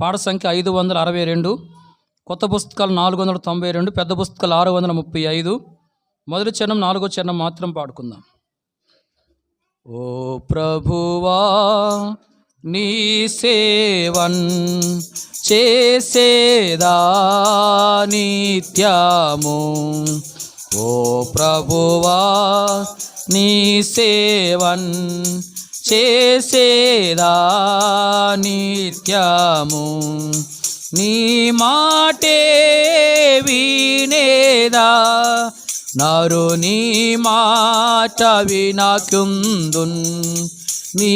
పాఠ సంఖ్య 562, కొత్త పుస్తకాలు 492, పెద్ద పుస్తకాలు 635. మొదటి చరణం 4వ చరణం మాత్రం పాడుకుందాం. ఓ ప్రభువా నీ సేవన్ చేసేదా నిత్యము, ఓ ప్రభువా నీ సేవన్ చేసేదా నిత్యము, నీ మాటే వినేదా నరు నీ మాట వినకుందున్, నీ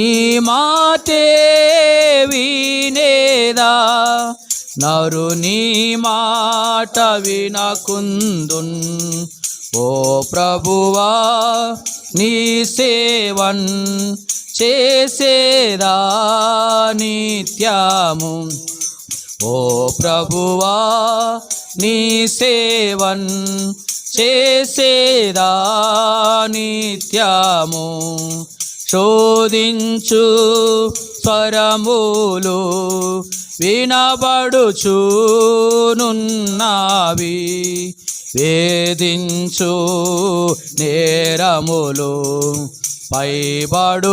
మాటే వినేదా నరు నీ మాట వినకుందున్, ఓ ప్రభువా నీ సేవన్ చేసేదా నిత్యము, ఓ ప్రభువా నీ సేవన్ చేసేదా నిత్యము. శోధించు స్వరములు వినబడుచునున్నవి, వేధించు నేరములు పైబడుచునున్నవి,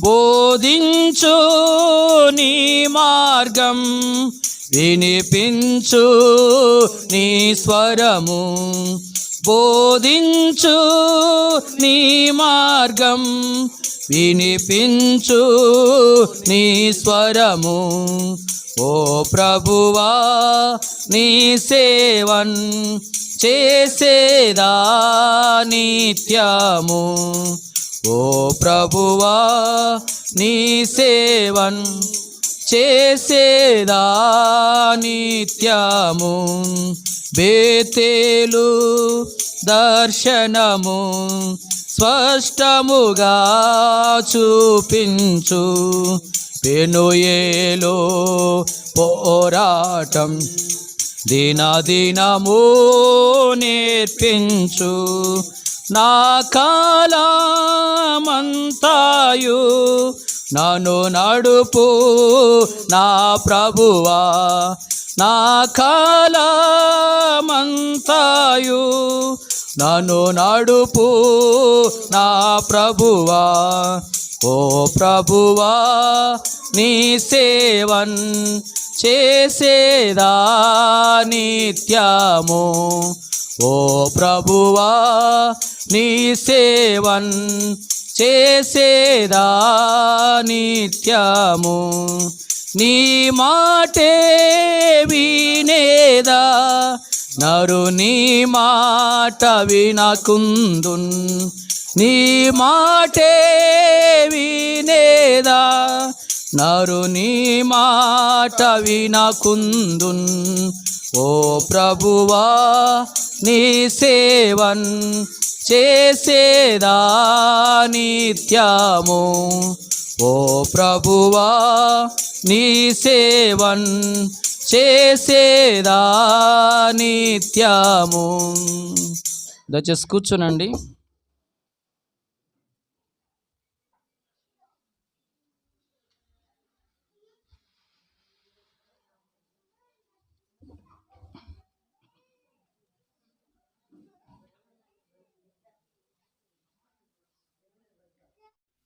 బోధించు నీ మార్గం వినిపించు నీ స్వరము, బోధించు నీ మార్గం వినిపించు నీ స్వరము, ఓ ప్రభువా నీ సేవన్ చేసేదా నిత్యము, ఓ ప్రభువా నీ సేవన్ చేసేదా నిత్యము. బేతేలు దర్శనము స్పష్టముగా చూపించు, పెనుయేలు పోరాటం దినదినము నేర్పించు, నా కాలమంతాయు నన్ను నడుపు నా ప్రభువా, నా కాలమంతాయు నన్ను నడుపు నా ప్రభువా, ఓ ప్రభువా నీ సేవన్ చేసేదా నిత్యము, ఓ ప్రభువా నీ సేవన్ చేసేదా నిత్యము, నీ మాటే వినేదా నరు నీ మాట వినకుందున్, నీ మాటే వినేదా నరు నీ మాట వినకుందున్, ఓ ప్రభువా నీ సేవన్ చేసేదా నిత్యము, ఓ ప్రభువా నీ సేవన్ చేసేదా నిత్యము. దయచేసి కూర్చోనండి.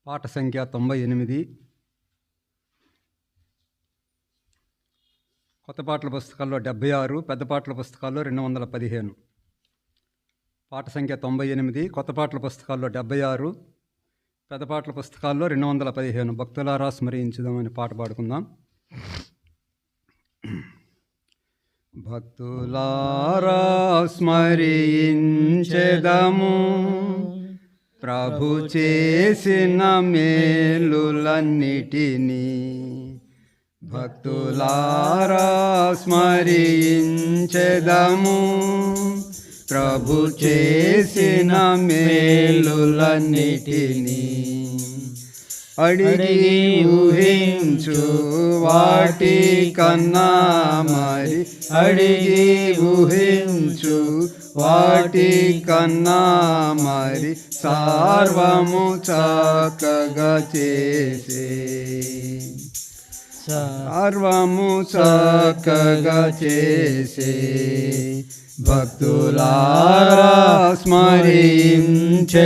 పాఠ సంఖ్య 98, కొత్త పాటల పుస్తకాల్లో 76, పెద్ద పాటల పుస్తకాల్లో 215. పాఠ సంఖ్య 98, కొత్త పాటల పుస్తకాల్లో 76, పెద్ద పాటల పుస్తకాల్లో 215. భక్తులారా స్మరించుదామని పాట పాడుకుందాం. భక్తులారా స్మరించెదము ప్రభు చేసిన మేలులన్నిటినీ, భక్తులారా స్మరించెదము ప్రభు చేసిన మేలులన్నిటినీ, అడిగి ఊహించు వాటి కన్నా మరి, అడిగి ఊహించు వాటి కన్నా మరి సర్వము చక్కగా చేసే, సర్వము చక్కగా చేసే. భక్తులారా స్మరించెదము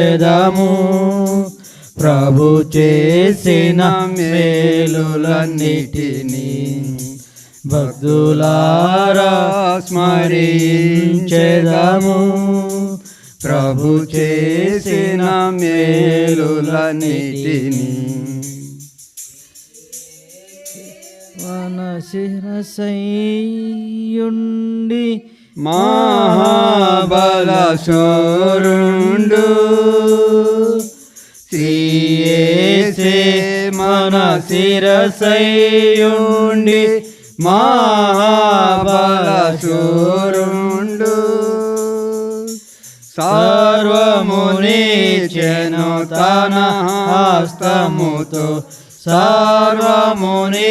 ప్రభు చేసిన మేలులన్నిటినీ. భక్తులారా స్మరించెదము ప్రభు చేసిన మేలులన్నిటినీ. మన శిరసయ్యుండి మహాబల శూరుండు శ్రీయేసే మన శిరసయ్యుండి మహాబల శూరుండు. సర్వమునిచెను తన హస్తముతో, సర్వమునిచెను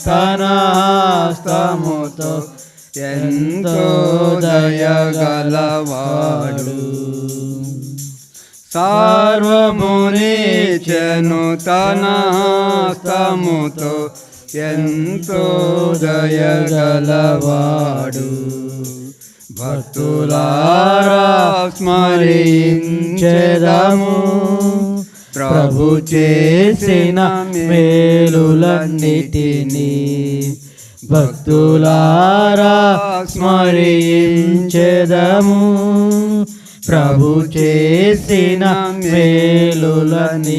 తన హస్తముతో. ఎంతో దయగలవాడు, సర్వమునిచెను తన హస్తముతో. ఎంతో దయగలవాడు. భక్తులారా స్మరించెదము ప్రభు చేసిన మేలులన్నిటినీ. భక్తులారా స్మరించెదము ప్రభు చేసిన మేలులన్నిటినీ.